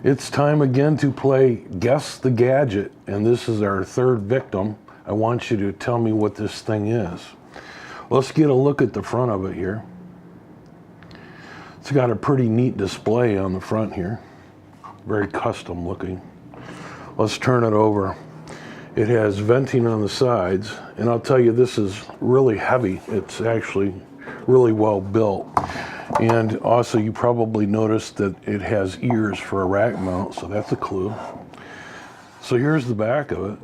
It's time again to play Guess the Gadget, and this is our third victim. I want you to tell me what this thing is. Let's get a look at the front of it here. It's got a pretty neat display on the front here. Very custom looking. Let's turn it over. It has venting on the sides, and I'll tell you, this is really heavy. It's actually really well built. And also, you probably noticed that it has ears for a rack mount, so that's a clue. So here's the back of it.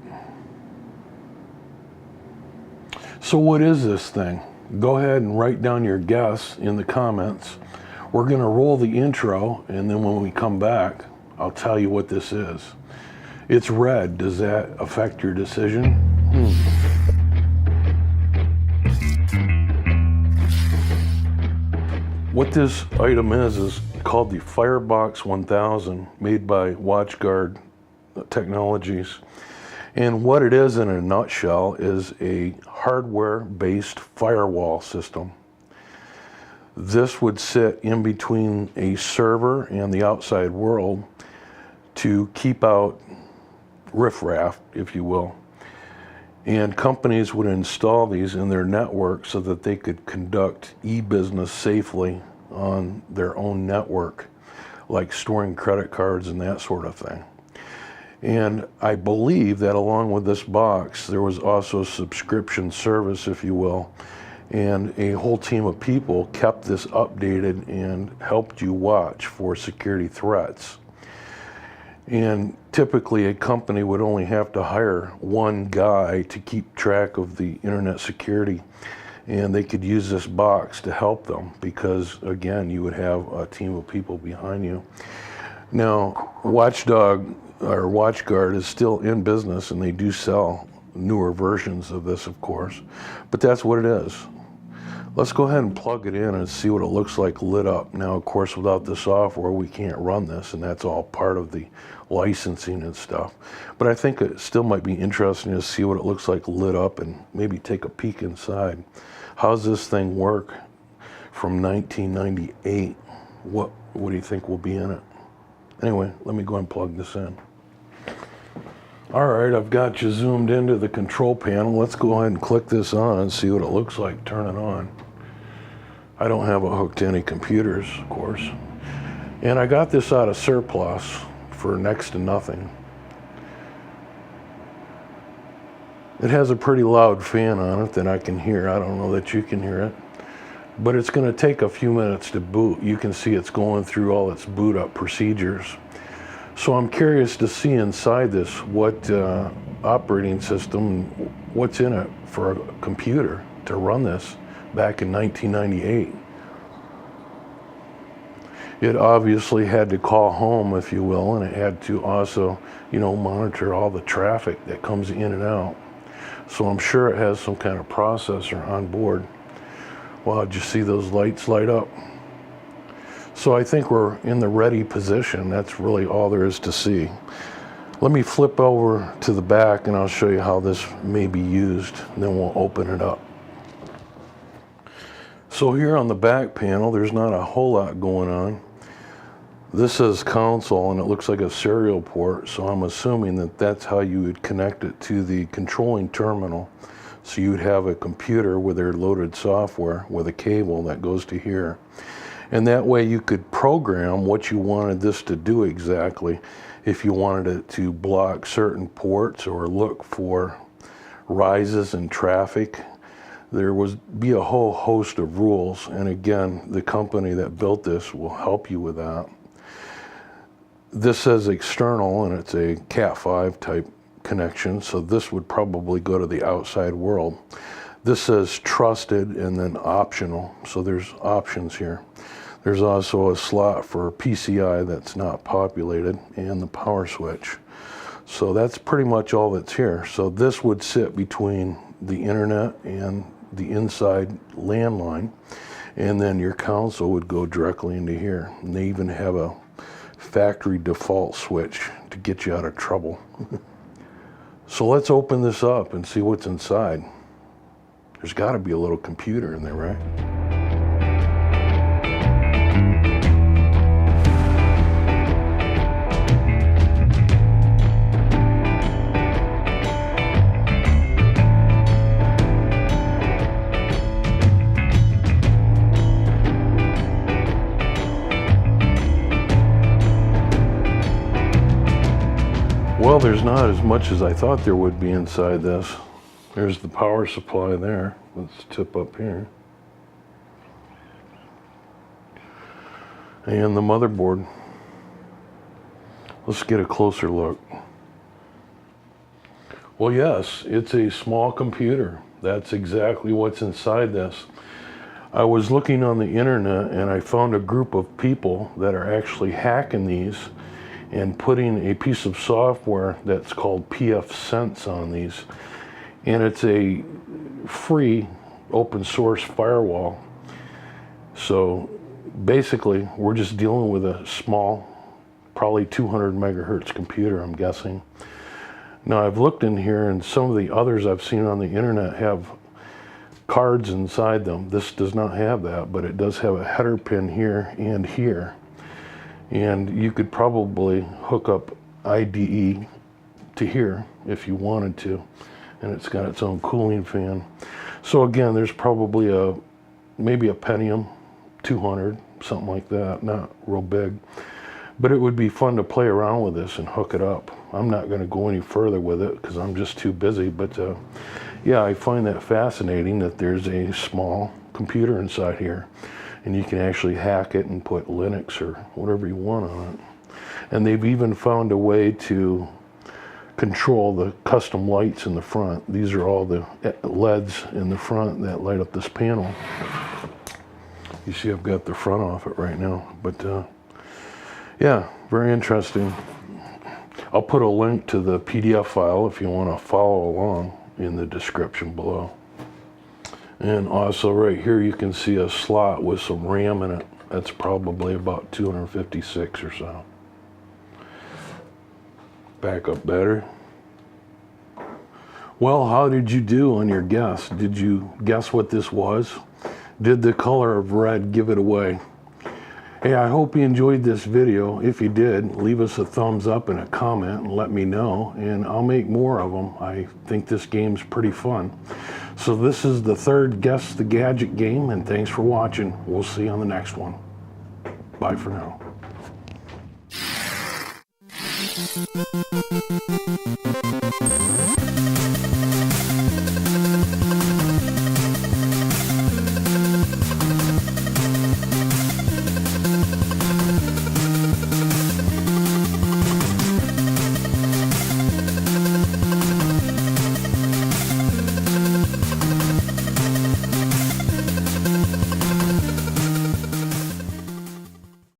So what is this thing? Go ahead and write down your guess in the comments. We're going to roll the intro, and then when we come back, I'll tell you what this is. It's red. Does that affect your decision? What this item is called the Firebox 1000, made by WatchGuard Technologies. And what it is in a nutshell is a hardware-based firewall system. This would sit in between a server and the outside world to keep out riffraff, if you will. And companies would install these in their network so that they could conduct e-business safely on their own network, like storing credit cards and that sort of thing. And I believe that along with this box, there was also a subscription service, if you will, and a whole team of people kept this updated and helped you watch for security threats. And typically a company would only have to hire one guy to keep track of the internet security, and they could use this box to help them because, again, you would have a team of people behind you. Now, WatchGuard is still in business, and they do sell newer versions of this, of course, but that's what it is. Let's go ahead and plug it in and see what it looks like lit up. Now, of course, without the software, we can't run this, and that's all part of the licensing and stuff. But I think it still might be interesting to see what it looks like lit up and maybe take a peek inside. How's this thing work from 1998? What do you think will be in it? Anyway, let me go and plug this in. All right, I've got you zoomed into the control panel. Let's go ahead and click this on and see what it looks like. Turn it on. I don't have it hooked to any computers, of course. And I got this out of surplus for next to nothing. It has a pretty loud fan on it that I can hear. I don't know that you can hear it. But it's going to take a few minutes to boot. You can see it's going through all its boot up procedures. So I'm curious to see inside this what operating system, what's in it for a computer to run this back in 1998. It obviously had to call home, if you will, and it had to also, monitor all the traffic that comes in and out. So I'm sure it has some kind of processor on board. Wow, did you see those lights light up? So I think we're in the ready position. That's really all there is to see. Let me flip over to the back and I'll show you how this may be used, and then we'll open it up. So here on the back panel, there's not a whole lot going on. This says console and it looks like a serial port, so I'm assuming that that's how you would connect it to the controlling terminal. So you would have a computer with their loaded software with a cable that goes to here. And that way you could program what you wanted this to do exactly. If you wanted it to block certain ports or look for rises in traffic, there would be a whole host of rules. And again, the company that built this will help you with that. This says external, and it's a Cat5 type connection, so this would probably go to the outside world. This says trusted and then optional, so there's options here. There's also a slot for PCI that's not populated and the power switch. So that's pretty much all that's here. So this would sit between the internet and the inside landline, and then your console would go directly into here. And they even have a factory default switch to get you out of trouble. So let's open this up and see what's inside. There's got to be a little computer in there, right? Well, there's not as much as I thought there would be inside this. There's the power supply there. Let's tip up here. And the motherboard. Let's get a closer look. Well, yes, it's a small computer. That's exactly what's inside this. I was looking on the internet and I found a group of people that are actually hacking these and putting a piece of software that's called pfSense on these. And it's a free open source firewall. So basically, we're just dealing with a small, probably 200 megahertz computer, I'm guessing. Now, I've looked in here, and some of the others I've seen on the internet have cards inside them. This does not have that, but it does have a header pin here and here. And you could probably hook up IDE to here if you wanted to. And it's got its own cooling fan. So again, there's probably maybe a Pentium 200, something like that, not real big. But it would be fun to play around with this and hook it up. I'm not going to go any further with it because I'm just too busy. But yeah, I find that fascinating that there's a small computer inside here. And you can actually hack it and put Linux or whatever you want on it. And they've even found a way to control the custom lights in the front. These are all the LEDs in the front that light up this panel. You see I've got the front off it right now. But yeah, very interesting. I'll put a link to the PDF file if you want to follow along in the description below. And also right here you can see a slot with some RAM in it. That's probably about 256 or so. Backup battery. Well, how did you do on your guess? Did you guess what this was? Did the color of red give it away? Hey, I hope you enjoyed this video. If you did, leave us a thumbs up and a comment and let me know, and I'll make more of them. I think this game's pretty fun. So this is the third Guess the Gadget game, and thanks for watching. We'll see you on the next one. Bye for now.